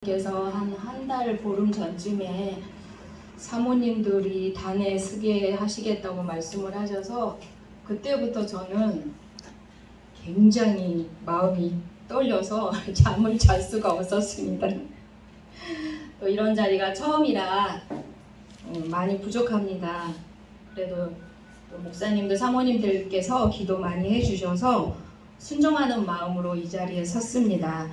께서 한 달 보름 전쯤에 사모님들이 단에 쓰게 하시겠다고 말씀을 하셔서 그때부터 저는 굉장히 마음이 떨려서 잠을 잘 수가 없었습니다. 또 이런 자리가 처음이라 많이 부족합니다. 그래도 또 목사님들 사모님들께서 기도 많이 해주셔서 순종하는 마음으로 이 자리에 섰습니다.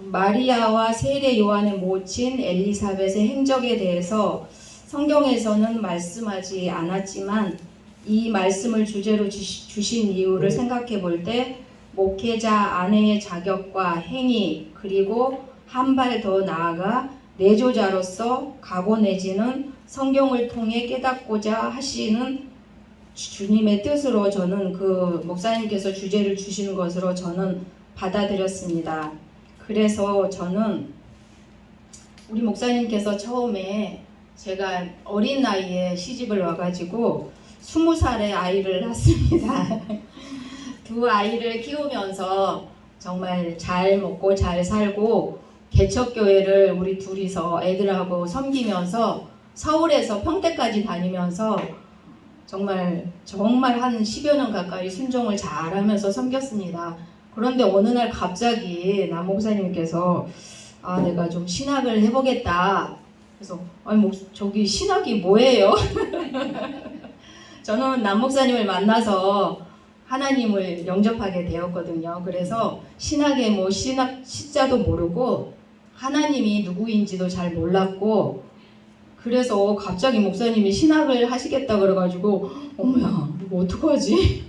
마리아와 세례 요한의 모친 엘리사벳의 행적에 대해서 성경에서는 말씀하지 않았지만 이 말씀을 주제로 주신 이유를 생각해 볼 때 목회자 아내의 자격과 행위, 그리고 한 발 더 나아가 내조자로서 각오 내지는 성경을 통해 깨닫고자 하시는 주님의 뜻으로 저는 그 목사님께서 주제를 주시는 것으로 저는 받아들였습니다. 그래서 저는 우리 목사님께서 처음에 제가 어린 나이에 시집을 와가지고 20살에 아이를 낳습니다. 두 아이를 키우면서 정말 잘 먹고 잘 살고 개척교회를 우리 둘이서 애들하고 섬기면서 서울에서 평택까지 다니면서 정말 한 10여 년 가까이 순종을 잘하면서 섬겼습니다. 그런데 어느 날 갑자기 남 목사님께서 내가 좀 신학을 해보겠다. 그래서 저기 신학이 뭐예요? 저는 남 목사님을 만나서 하나님을 영접하게 되었거든요. 그래서 신학의 신학 시자도 모르고 하나님이 누구인지도 잘 몰랐고, 그래서 갑자기 목사님이 신학을 하시겠다 그래가지고 어머야 이거 어떡하지?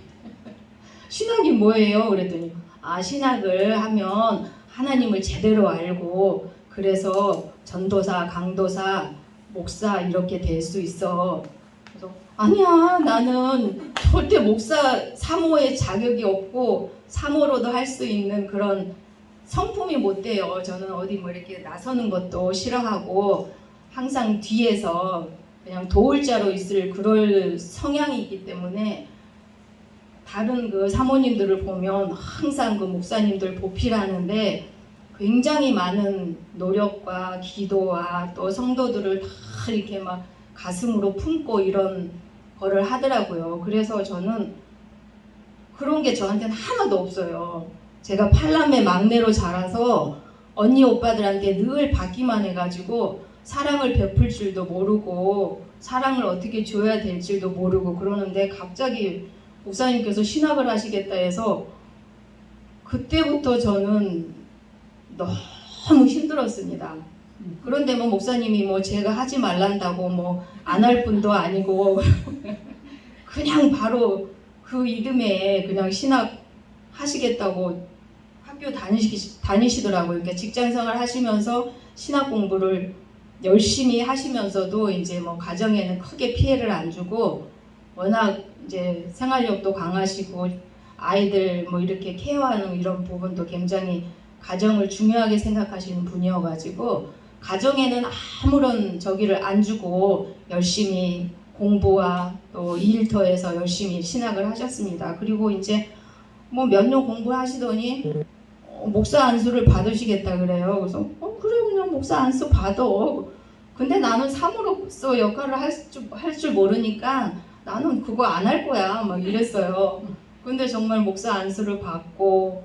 신학이 뭐예요? 그랬더니 신학을 하면 하나님을 제대로 알고 그래서 전도사, 강도사, 목사 이렇게 될 수 있어. 그래서 아니야, 나는 절대 목사 사모의 자격이 없고 사모로도 할 수 있는 그런 성품이 못 돼요. 저는 어디 이렇게 나서는 것도 싫어하고 항상 뒤에서 그냥 도울 자로 있을 그럴 성향이 있기 때문에 다른 그 사모님들을 보면 항상 그 목사님들 보필하는데 굉장히 많은 노력과 기도와 또 성도들을 다 이렇게 막 가슴으로 품고 이런 거를 하더라고요. 그래서 저는 그런 게 저한테는 하나도 없어요. 제가 팔남매 막내로 자라서 언니 오빠들한테 늘 받기만 해가지고 사랑을 베풀 줄도 모르고 사랑을 어떻게 줘야 될 줄도 모르고 그러는데 갑자기 목사님께서 신학을 하시겠다 해서 그때부터 저는 너무 힘들었습니다. 그런데 목사님이 제가 하지 말란다고 안 할 분도 아니고 그냥 바로 그 이듬해 그냥 신학 하시겠다고 학교 다니시더라고요. 그러니까 직장생활 하시면서 신학 공부를 열심히 하시면서도 이제 가정에는 크게 피해를 안 주고 워낙 이제 생활력도 강하시고 아이들 이렇게 케어하는 이런 부분도 굉장히 가정을 중요하게 생각하시는 분이어가지고 가정에는 아무런 저기를 안 주고 열심히 공부와 또 일터에서 열심히 신학을 하셨습니다. 그리고 이제 몇 년 공부하시더니 목사 안수를 받으시겠다 그래요. 그래서 그래 그냥 목사 안수 받아. 근데 나는 사모로서 역할을 할 줄 모르니까 나는 그거 안 할 거야 막 이랬어요. 근데 정말 목사 안수를 받고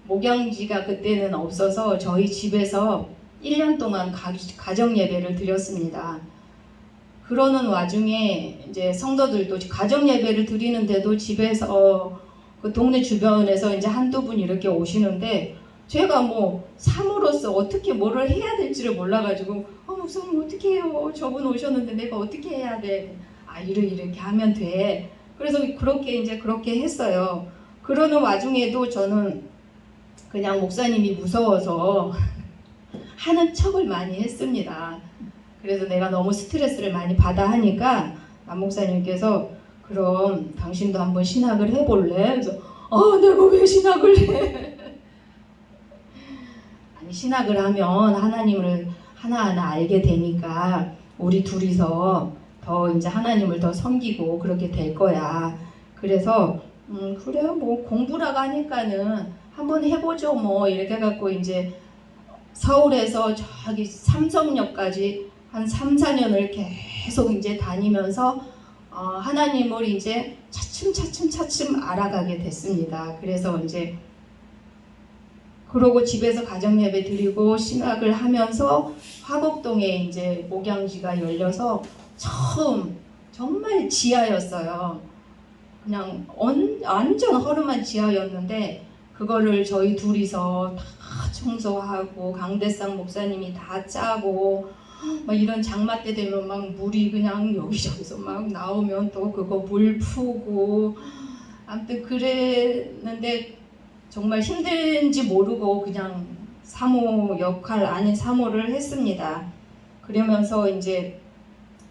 목양지가 그때는 없어서 저희 집에서 1년 동안 가정 예배를 드렸습니다. 그러는 와중에 이제 성도들도 가정 예배를 드리는데도 집에서 그 동네 주변에서 이제 한두 분 이렇게 오시는데 제가 사모로서 어떻게 뭐를 해야 될지를 몰라가지고 목사님 어떻게 해요? 저분 오셨는데 내가 어떻게 해야 돼? 이렇게 하면 돼. 그래서 그렇게 했어요. 그러는 와중에도 저는 그냥 목사님이 무서워서 하는 척을 많이 했습니다. 그래서 내가 너무 스트레스를 많이 받아 하니까 남 목사님께서 그럼 당신도 한번 신학을 해볼래? 그래서 내가 왜 신학을 해? 신학을 하면 하나님을 하나하나 알게 되니까 우리 둘이서 더 이제 하나님을 더 섬기고 그렇게 될 거야. 그래서 그래요 공부라고 하니까는 한번 해보죠 이렇게 해갖고 이제 서울에서 저기 삼성역까지 한 3, 4년을 계속 이제 다니면서 하나님을 이제 차츰 알아가게 됐습니다. 그래서 이제 그러고 집에서 가정예배 드리고 신학을 하면서 화곡동에 이제 목양지가 열려서 처음 정말 지하였어요. 그냥 완전 허름한 지하였는데 그거를 저희 둘이서 다 청소하고 강대상 목사님이 다 짜고 막 이런 장마 때 되면 막 물이 그냥 여기저기서 막 나오면 또 그거 물 푸고 아무튼 그랬는데 정말 힘든지 모르고 그냥 사모 역할 아닌 사모를 했습니다. 그러면서 이제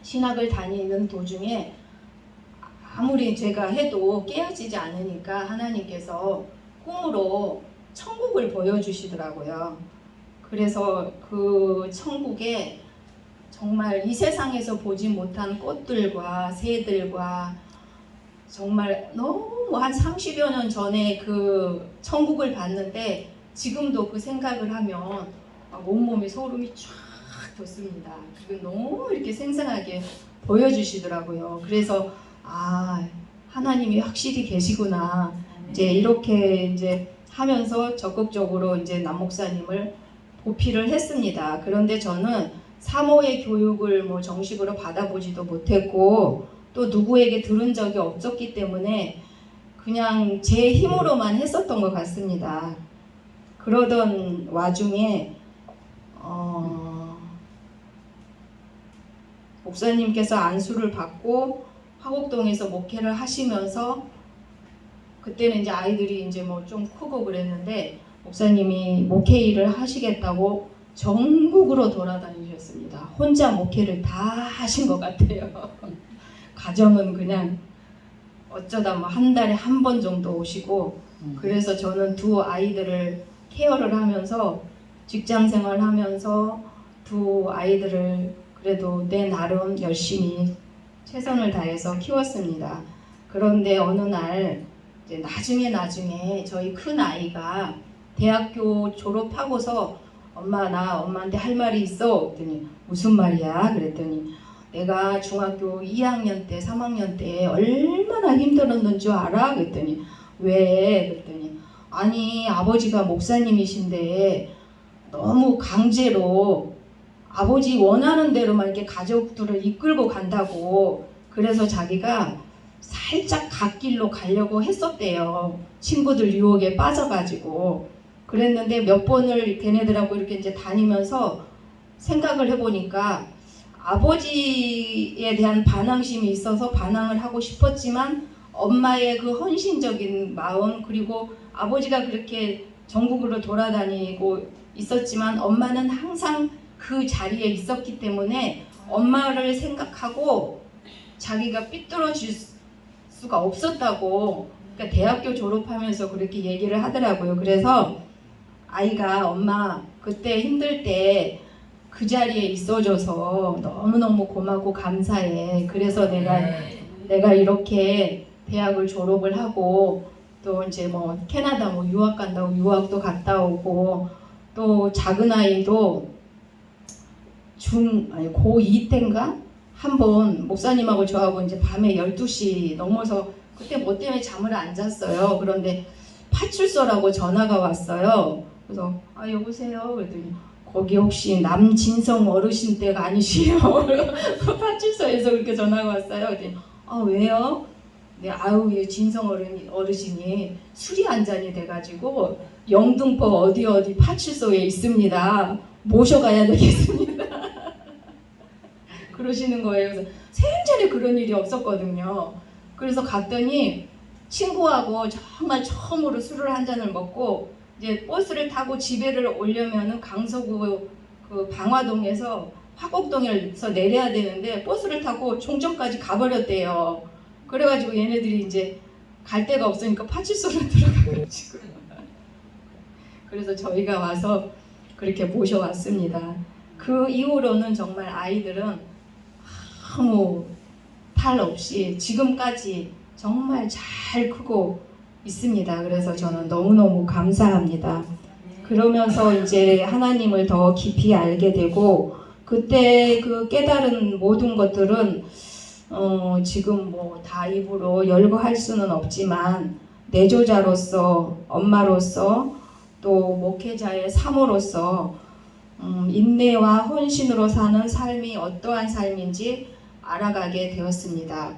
신학을 다니는 도중에 아무리 제가 해도 깨어지지 않으니까 하나님께서 꿈으로 천국을 보여주시더라고요. 그래서 그 천국에 정말 이 세상에서 보지 못한 꽃들과 새들과 정말 너무 한 30여 년 전에 그 천국을 봤는데 지금도 그 생각을 하면 온몸에 소름이 쫙 돋습니다. 그게 너무 이렇게 생생하게 보여주시더라고요. 그래서 하나님이 확실히 계시구나. 이제 이렇게 이제 하면서 적극적으로 이제 남목사님을 보필을 했습니다. 그런데 저는 사모의 교육을 뭐 정식으로 받아보지도 못했고 또 누구에게 들은 적이 없었기 때문에 그냥 제 힘으로만 했었던 것 같습니다. 그러던 와중에 목사님께서 안수를 받고 화곡동에서 목회를 하시면서 그때는 이제 아이들이 이제 뭐 좀 크고 그랬는데 목사님이 목회 일을 하시겠다고 전국으로 돌아다니셨습니다. 혼자 목회를 다 하신 것 같아요. 가정은 그냥 어쩌다 뭐 한 달에 한 번 정도 오시고 그래서 저는 두 아이들을 케어를 하면서 직장 생활하면서 두 아이들을 그래도 내 나름 열심히 최선을 다해서 키웠습니다. 그런데 어느 날 이제 나중에 저희 큰 아이가 대학교 졸업하고서 엄마 나 엄마한테 할 말이 있어 그랬더니 무슨 말이야 그랬더니 내가 중학교 2학년 때 3학년 때 얼마나 힘들었는 줄 알아 그랬더니 왜 그랬더니 아니 아버지가 목사님이신데 너무 강제로 아버지 원하는 대로만 이렇게 가족들을 이끌고 간다고 그래서 자기가 살짝 갓길로 가려고 했었대요. 친구들 유혹에 빠져가지고 그랬는데 몇 번을 걔네들하고 이렇게 이제 다니면서 생각을 해보니까 아버지에 대한 반항심이 있어서 반항을 하고 싶었지만 엄마의 그 헌신적인 마음 그리고 아버지가 그렇게 전국으로 돌아다니고 있었지만 엄마는 항상 그 자리에 있었기 때문에 엄마를 생각하고 자기가 삐뚤어질 수가 없었다고 그러니까 대학교 졸업하면서 그렇게 얘기를 하더라고요. 그래서 아이가 엄마 그때 힘들 때 그 자리에 있어줘서 너무너무 고맙고 감사해. 그래서 내가 이렇게 대학을 졸업을 하고 또 이제 뭐 캐나다 뭐 유학 간다고 유학도 갔다 오고 또 작은 아이도 고2 때인가 한번 목사님하고 저하고 이제 밤에 12시 넘어서 그때 뭐 때문에 잠을 안 잤어요. 그런데 파출소라고 전화가 왔어요. 그래서 여보세요 그랬더니 거기 혹시 남진성 어르신 댁 아니시요? 파출소에서 그렇게 전화가 왔어요. 그랬더니 왜요? 네, 아유 진성 어르신이 술이 한 잔이 돼가지고 영등포 어디 파출소에 있습니다. 모셔가야 되겠습니다. 그러시는 거예요. 그래서 생전에 그런 일이 없었거든요. 그래서 갔더니 친구하고 정말 처음으로 술을 한 잔을 먹고 이제 버스를 타고 집에를 오려면은 강서구 그 방화동에서 화곡동에서 내려야 되는데 버스를 타고 종점까지 가버렸대요. 그래가지고 얘네들이 이제 갈 데가 없으니까 파출소로 들어가가지고 그래서 저희가 와서 그렇게 모셔왔습니다. 그 이후로는 정말 아이들은 아무 탈 없이 지금까지 정말 잘 크고 있습니다. 그래서 저는 너무너무 감사합니다. 그러면서 이제 하나님을 더 깊이 알게 되고, 그때 그 깨달은 모든 것들은 지금 뭐 다 입으로 열거할 수는 없지만, 내조자로서, 엄마로서, 또 목회자의 사모로서 인내와 헌신으로 사는 삶이 어떠한 삶인지 알아가게 되었습니다.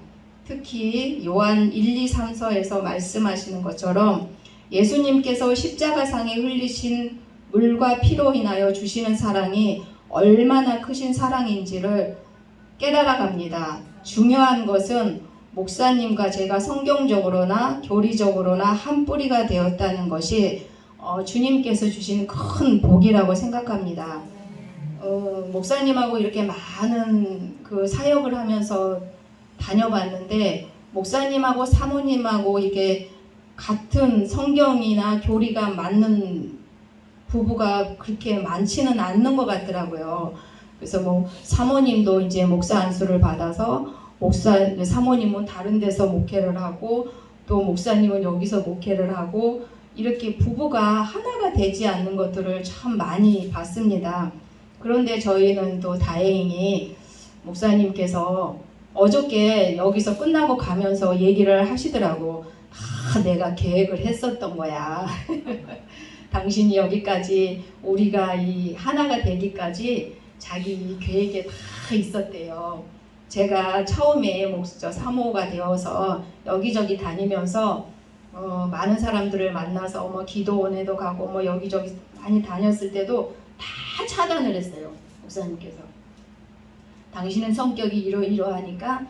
특히 요한 1, 2, 3서에서 말씀하시는 것처럼 예수님께서 십자가상에 흘리신 물과 피로 인하여 주시는 사랑이 얼마나 크신 사랑인지를 깨달아 갑니다. 중요한 것은 목사님과 제가 성경적으로나 교리적으로나 한 뿌리가 되었다는 것이 주님께서 주신 큰 복이라고 생각합니다. 목사님하고 이렇게 많은 그 사역을 하면서 다녀봤는데, 목사님하고 사모님하고 이게 같은 성경이나 교리가 맞는 부부가 그렇게 많지는 않는 것 같더라고요. 그래서 뭐 사모님도 이제 목사 안수를 받아서 사모님은 다른 데서 목회를 하고, 또 목사님은 여기서 목회를 하고, 이렇게 부부가 하나가 되지 않는 것들을 참 많이 봤습니다. 그런데 저희는 또 다행히 목사님께서 어저께 여기서 끝나고 가면서 얘기를 하시더라고. 내가 계획을 했었던 거야. 당신이 여기까지, 우리가 이 하나가 되기까지 자기 계획에 다 있었대요. 제가 처음에 사모가 되어서 여기저기 다니면서 많은 사람들을 만나서 뭐 기도원에도 가고 뭐 여기저기 많이 다녔을 때도 다 차단을 했어요. 목사님께서. 당신은 성격이 이러이러하니까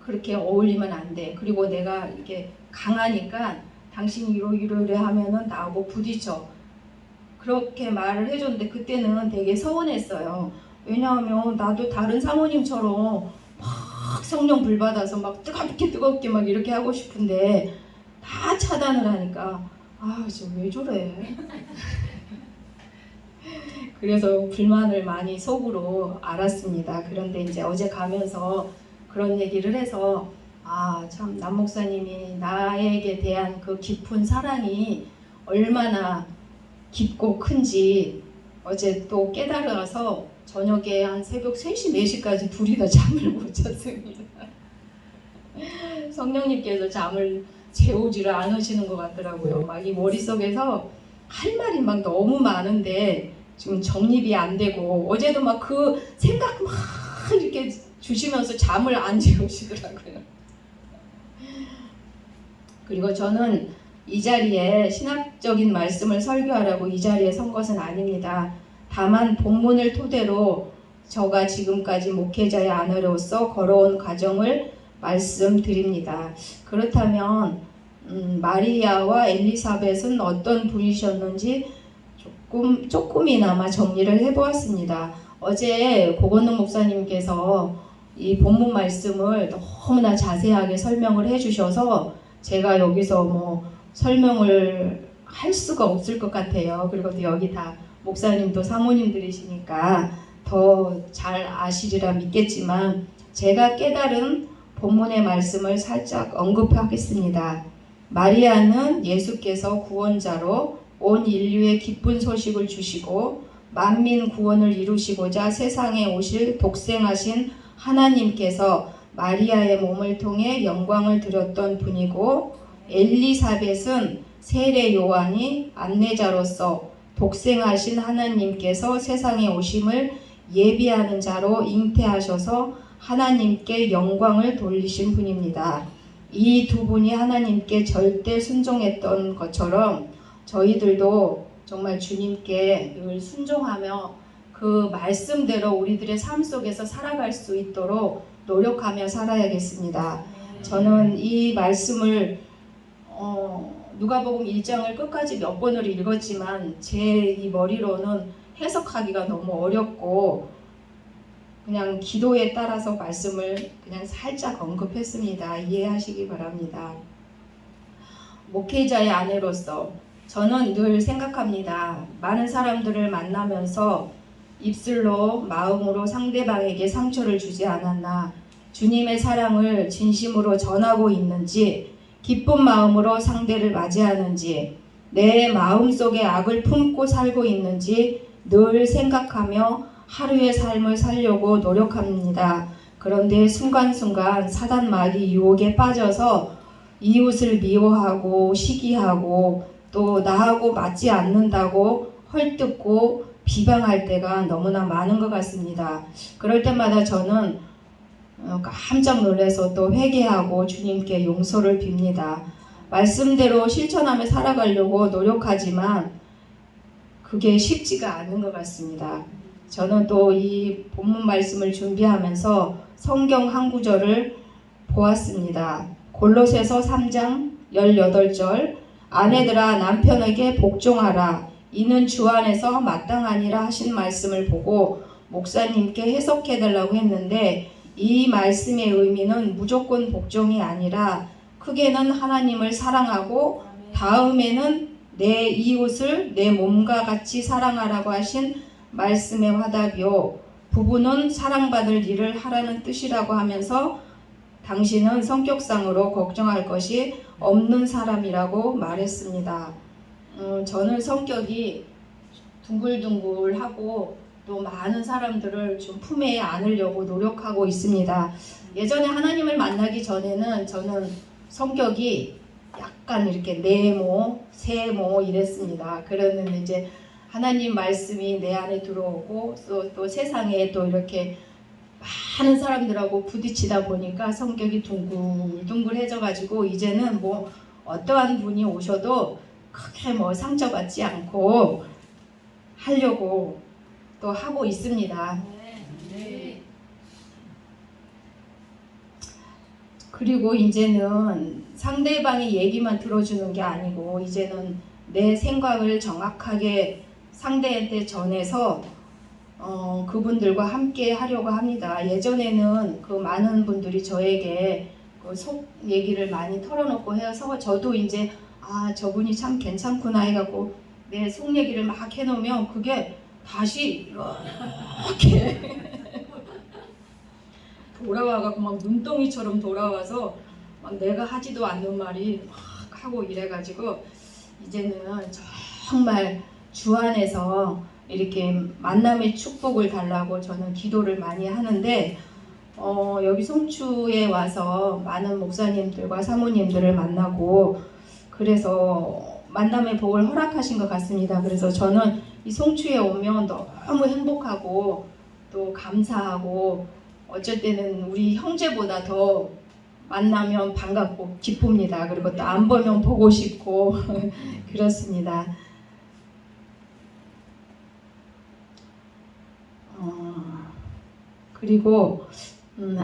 그렇게 어울리면 안 돼. 그리고 내가 이렇게 강하니까 당신이 이러이러 하면은 나하고 부딪혀. 그렇게 말을 해줬는데 그때는 되게 서운했어요. 왜냐하면 나도 다른 사모님처럼 막 성령 불받아서 막 뜨겁게 막 이렇게 하고 싶은데 다 차단을 하니까 저 왜 저래? 그래서 불만을 많이 속으로 알았습니다. 그런데 이제 어제 가면서 그런 얘기를 해서 참 남 목사님이 나에게 대한 그 깊은 사랑이 얼마나 깊고 큰지 어제 또 깨달아서 저녁에 한 새벽 3시, 4시까지 둘이 다 잠을 못 잤습니다. 성령님께서 잠을 재우지를 않으시는 것 같더라고요. 막 이 머릿속에서 할 말이 막 너무 많은데 지금 정립이 안 되고, 어제도 막 그 생각 막 이렇게 주시면서 잠을 안 재우시더라고요. 그리고 저는 이 자리에 신학적인 말씀을 설교하라고 이 자리에 선 것은 아닙니다. 다만 본문을 토대로 저가 지금까지 목회자의 아내로서 걸어온 과정을 말씀드립니다. 그렇다면 마리아와 엘리사벳은 어떤 분이셨는지 조금이나마 정리를 해보았습니다. 어제 고건능 목사님께서 이 본문 말씀을 너무나 자세하게 설명을 해주셔서 제가 여기서 뭐 설명을 할 수가 없을 것 같아요. 그리고 또 여기 다 목사님도 사모님들이시니까 더 잘 아시리라 믿겠지만, 제가 깨달은 본문의 말씀을 살짝 언급하겠습니다. 마리아는 예수께서 구원자로 온 인류에 기쁜 소식을 주시고 만민 구원을 이루시고자 세상에 오실 독생하신 하나님께서 마리아의 몸을 통해 영광을 드렸던 분이고, 엘리사벳은 세례 요한이 안내자로서 독생하신 하나님께서 세상에 오심을 예비하는 자로 잉태하셔서 하나님께 영광을 돌리신 분입니다. 이 두 분이 하나님께 절대 순종했던 것처럼 저희들도 정말 주님께 늘 순종하며 그 말씀대로 우리들의 삶 속에서 살아갈 수 있도록 노력하며 살아야겠습니다. 저는 이 말씀을 누가복음 1장을 끝까지 몇 번을 읽었지만 제 이 머리로는 해석하기가 너무 어렵고 그냥 기도에 따라서 말씀을 그냥 살짝 언급했습니다. 이해하시기 바랍니다. 목회자의 아내로서 저는 늘 생각합니다. 많은 사람들을 만나면서 입술로 마음으로 상대방에게 상처를 주지 않았나, 주님의 사랑을 진심으로 전하고 있는지, 기쁜 마음으로 상대를 맞이하는지, 내 마음속에 악을 품고 살고 있는지 늘 생각하며 하루의 삶을 살려고 노력합니다. 그런데 순간순간 사단 마귀 유혹에 빠져서 이웃을 미워하고 시기하고 또 나하고 맞지 않는다고 헐뜯고 비방할 때가 너무나 많은 것 같습니다. 그럴 때마다 저는 깜짝 놀라서 또 회개하고 주님께 용서를 빕니다. 말씀대로 실천하며 살아가려고 노력하지만 그게 쉽지가 않은 것 같습니다. 저는 또 이 본문 말씀을 준비하면서 성경 한 구절을 보았습니다. 골로새서 3장 18절 아내들아 남편에게 복종하라 이는 주 안에서 마땅하니라 하신 말씀을 보고 목사님께 해석해 달라고 했는데 이 말씀의 의미는 무조건 복종이 아니라 크게는 하나님을 사랑하고 다음에는 내 이웃을 내 몸과 같이 사랑하라고 하신 말씀의 화답이요. 부부는 사랑받을 일을 하라는 뜻이라고 하면서 당신은 성격상으로 걱정할 것이 없는 사람이라고 말했습니다. 저는 성격이 둥글둥글하고 또 많은 사람들을 좀 품에 안으려고 노력하고 있습니다. 예전에 하나님을 만나기 전에는 저는 성격이 약간 이렇게 네모, 세모 이랬습니다. 그러면 이제 하나님 말씀이 내 안에 들어오고 또 세상에 또 이렇게 많은 사람들하고 부딪히다 보니까 성격이 둥글둥글해져 가지고 이제는 뭐 어떠한 분이 오셔도 크게 뭐 상처받지 않고 하려고 또 하고 있습니다. 그리고 이제는 상대방의 얘기만 들어주는 게 아니고 이제는 내 생각을 정확하게 상대한테 전해서 그분들과 함께 하려고 합니다. 예전에는 그 많은 분들이 저에게 그 속 얘기를 많이 털어놓고 해서 저도 이제 저분이 참 괜찮구나 해갖고 내 속 얘기를 막 해놓으면 그게 다시 이렇게 돌아와갖고 막 눈덩이처럼 돌아와서 막 내가 하지도 않는 말이 막 하고 이래가지고 이제는 정말 주 안에서 이렇게 만남의 축복을 달라고 저는 기도를 많이 하는데 여기 송추에 와서 많은 목사님들과 사모님들을 만나고 그래서 만남의 복을 허락하신 것 같습니다. 그래서 저는 이 송추에 오면 너무 행복하고 또 감사하고 어쩔 때는 우리 형제보다 더 만나면 반갑고 기쁩니다. 그리고 또 안 보면 보고 싶고 그렇습니다. 그리고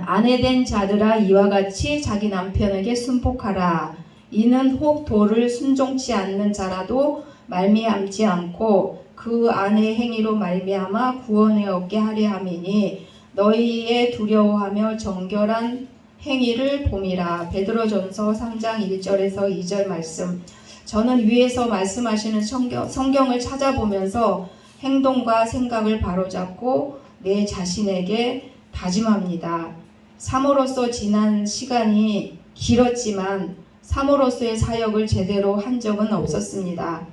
아내된 자들아 이와 같이 자기 남편에게 순복하라. 이는 혹 도를 순종치 않는 자라도 말미암지 않고 그 아내의 행위로 말미암아 구원을 얻게 하려 함이니 너희의 두려워하며 정결한 행위를 봄이라. 베드로전서 3장 1절에서 2절 말씀. 저는 위에서 말씀하시는 성경을 찾아보면서 행동과 생각을 바로잡고 내 자신에게 다짐합니다. 사모로서 지난 시간이 길었지만 사모로서의 사역을 제대로 한 적은 없었습니다.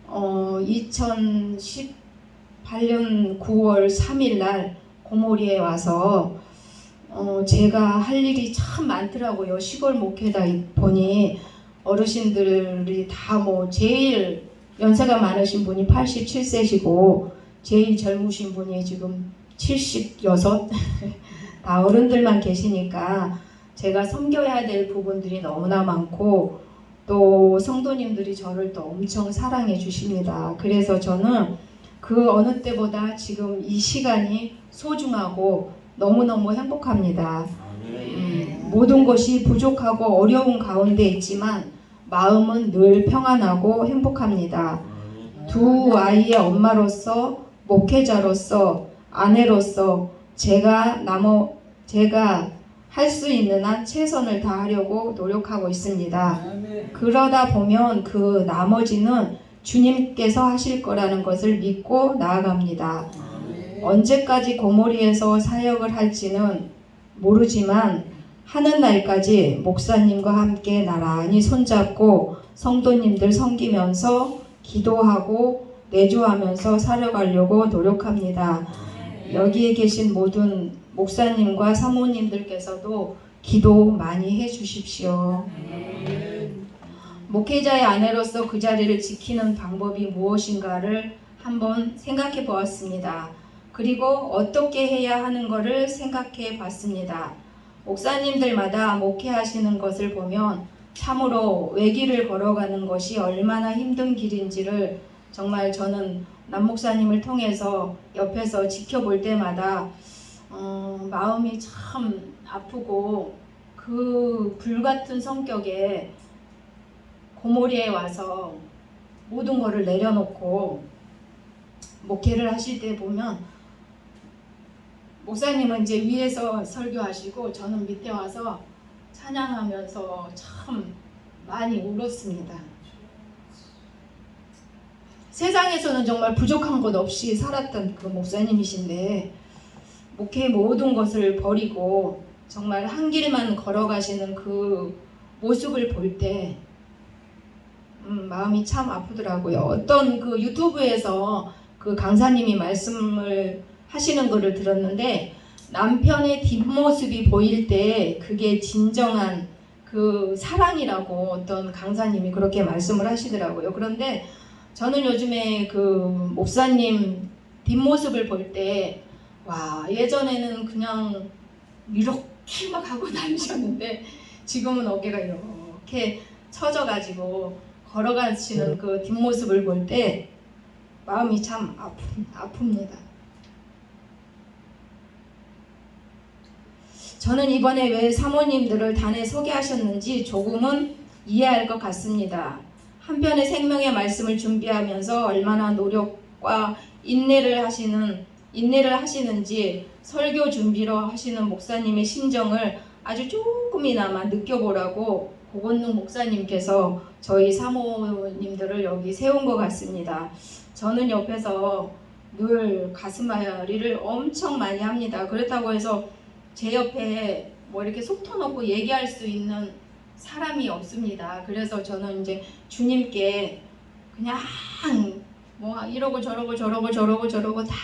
2018년 9월 3일 날 고모리에 와서 제가 할 일이 참 많더라고요. 시골 목회다 보니 어르신들이 다 뭐 제일 연세가 많으신 분이 87세시고 제일 젊으신 분이 지금 76 다 어른들만 계시니까 제가 섬겨야 될 부분들이 너무나 많고 또 성도님들이 저를 또 엄청 사랑해 주십니다. 그래서 저는 그 어느 때보다 지금 이 시간이 소중하고 너무너무 행복합니다. 모든 것이 부족하고 어려운 가운데 있지만 마음은 늘 평안하고 행복합니다. 두 아이의 엄마로서 목회자로서 아내로서 제가 할 수 있는 한 최선을 다하려고 노력하고 있습니다. 그러다 보면 그 나머지는 주님께서 하실 거라는 것을 믿고 나아갑니다. 언제까지 고모리에서 사역을 할지는 모르지만 하는 날까지 목사님과 함께 나란히 손잡고 성도님들 섬기면서 기도하고 내조하면서 살아가려고 노력합니다. 여기에 계신 모든 목사님과 사모님들께서도 기도 많이 해주십시오. 목회자의 아내로서 그 자리를 지키는 방법이 무엇인가를 한번 생각해 보았습니다. 그리고 어떻게 해야 하는 것을 생각해 봤습니다. 목사님들마다 목회하시는 것을 보면 참으로 외길을 걸어가는 것이 얼마나 힘든 길인지를 정말 저는 남 목사님을 통해서 옆에서 지켜볼 때마다 마음이 참 아프고 그 불같은 성격에 고모리에 와서 모든 것을 내려놓고 목회를 하실 때 보면 목사님은 이제 위에서 설교하시고 저는 밑에 와서 찬양하면서 참 많이 울었습니다. 세상에서는 정말 부족한 것 없이 살았던 그 목사님이신데 목회의 모든 것을 버리고 정말 한 길만 걸어가시는 그 모습을 볼 때 마음이 참 아프더라고요. 어떤 그 유튜브에서 그 강사님이 말씀을 하시는 거를 들었는데 남편의 뒷모습이 보일 때 그게 진정한 그 사랑이라고 어떤 강사님이 그렇게 말씀을 하시더라고요. 그런데 저는 요즘에 그 목사님 뒷모습을 볼 때 와, 예전에는 그냥 이렇게 막 하고 다니셨는데 지금은 어깨가 이렇게 처져가지고 걸어가시는 그 뒷모습을 볼 때 마음이 참 아픕니다. 저는 이번에 왜 사모님들을 단에 서게 하셨는지 조금은 이해할 것 같습니다. 한편의 생명의 말씀을 준비하면서 얼마나 노력과 인내를 하시는지 설교 준비로 하시는 목사님의 심정을 아주 조금이나마 느껴보라고 고건능 목사님께서 저희 사모님들을 여기 세운 것 같습니다. 저는 옆에서 늘 가슴앓이를 엄청 많이 합니다. 그렇다고 해서 제 옆에 뭐 이렇게 속 터놓고 얘기할 수 있는 사람이 없습니다. 그래서 저는 이제 주님께 그냥 뭐 이러고 저러고 다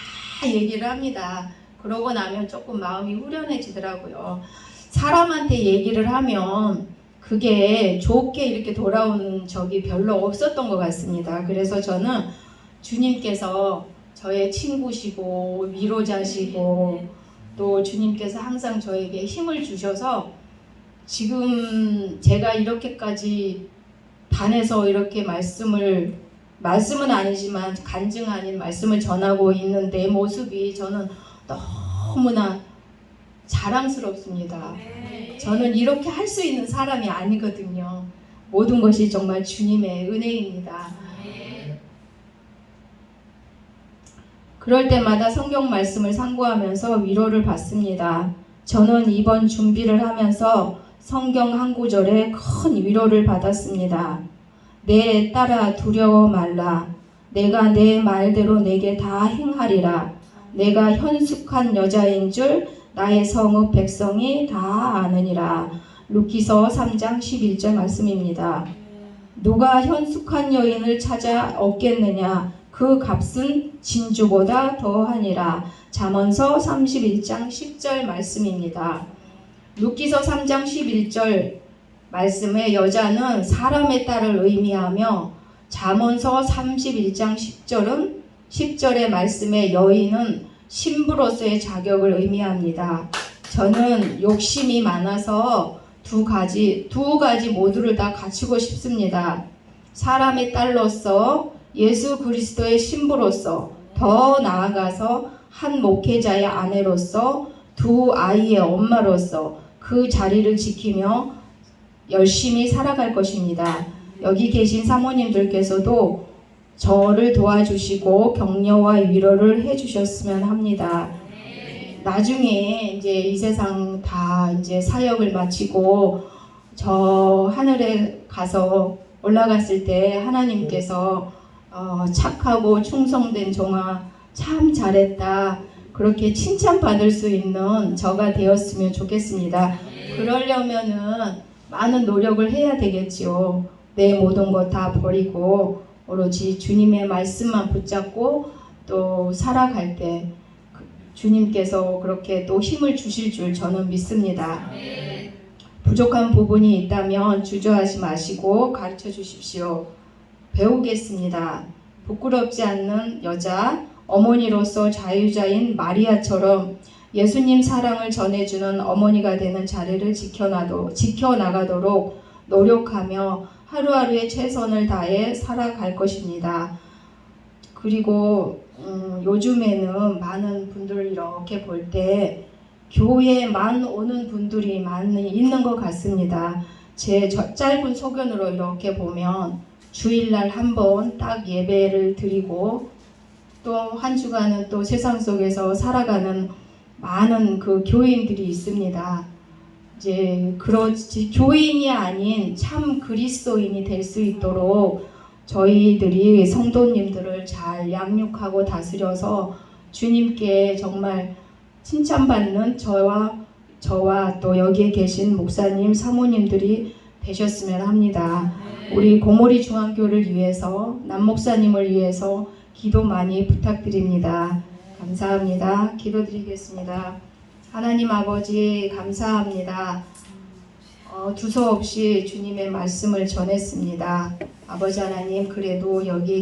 얘기를 합니다. 그러고 나면 조금 마음이 후련해지더라고요. 사람한테 얘기를 하면 그게 좋게 이렇게 돌아오는 적이 별로 없었던 것 같습니다. 그래서 저는 주님께서 저의 친구시고 위로자시고 또 주님께서 항상 저에게 힘을 주셔서 지금 제가 이렇게까지 단에서 이렇게 말씀은 아니지만 간증 아닌 말씀을 전하고 있는 내 모습이 저는 너무나 자랑스럽습니다. 저는 이렇게 할 수 있는 사람이 아니거든요. 모든 것이 정말 주님의 은혜입니다. 그럴 때마다 성경 말씀을 상고하면서 위로를 받습니다. 저는 이번 준비를 하면서 성경 한 구절에 큰 위로를 받았습니다. 내 딸아 두려워 말라. 내가 내 말대로 내게 다 행하리라. 내가 현숙한 여자인 줄 나의 성읍 백성이 다 아느니라. 루키서 3장 11절 말씀입니다. 누가 현숙한 여인을 찾아 얻겠느냐? 그 값은 진주보다 더하니라. 잠언서 31장 10절 말씀입니다. 루키서 3장 11절 말씀에 여자는 사람의 딸을 의미하며 잠언서 31장 10절의 말씀에 여인은 신부로서의 자격을 의미합니다. 저는 욕심이 많아서 두 가지 모두를 다 갖추고 싶습니다. 사람의 딸로서 예수 그리스도의 신부로서 더 나아가서 한 목회자의 아내로서 두 아이의 엄마로서 그 자리를 지키며 열심히 살아갈 것입니다. 여기 계신 사모님들께서도 저를 도와주시고 격려와 위로를 해주셨으면 합니다. 나중에 이제 이 세상 다 이제 사역을 마치고 저 하늘에 가서 올라갔을 때 하나님께서 착하고 충성된 종아 참 잘했다 그렇게 칭찬받을 수 있는 저가 되었으면 좋겠습니다. 그러려면은 많은 노력을 해야 되겠지요. 내 모든 것 다 버리고 오로지 주님의 말씀만 붙잡고 또 살아갈 때 주님께서 그렇게 또 힘을 주실 줄 저는 믿습니다. 부족한 부분이 있다면 주저하지 마시고 가르쳐 주십시오. 배우겠습니다. 부끄럽지 않는 여자, 어머니로서 자유자인 마리아처럼 예수님 사랑을 전해주는 어머니가 되는 자리를 지켜나가도록 노력하며 하루하루의 최선을 다해 살아갈 것입니다. 그리고 요즘에는 많은 분들 이렇게 볼 때 교회만 오는 분들이 많이 있는 것 같습니다. 제 짧은 소견으로 이렇게 보면 주일날 한 번 딱 예배를 드리고 또 한 주간은 또 세상 속에서 살아가는 많은 그 교인들이 있습니다. 이제 그렇지 교인이 아닌 참 그리스도인이 될 수 있도록 저희들이 성도님들을 잘 양육하고 다스려서 주님께 정말 칭찬받는 저와 또 여기에 계신 목사님, 사모님들이 되셨으면 합니다. 우리 고모리 중앙교를 위해서 남 목사님을 위해서 기도 많이 부탁드립니다. 감사합니다. 기도드리겠습니다. 하나님 아버지 감사합니다. 두서없이 주님의 말씀을 전했습니다. 아버지 하나님 그래도 여기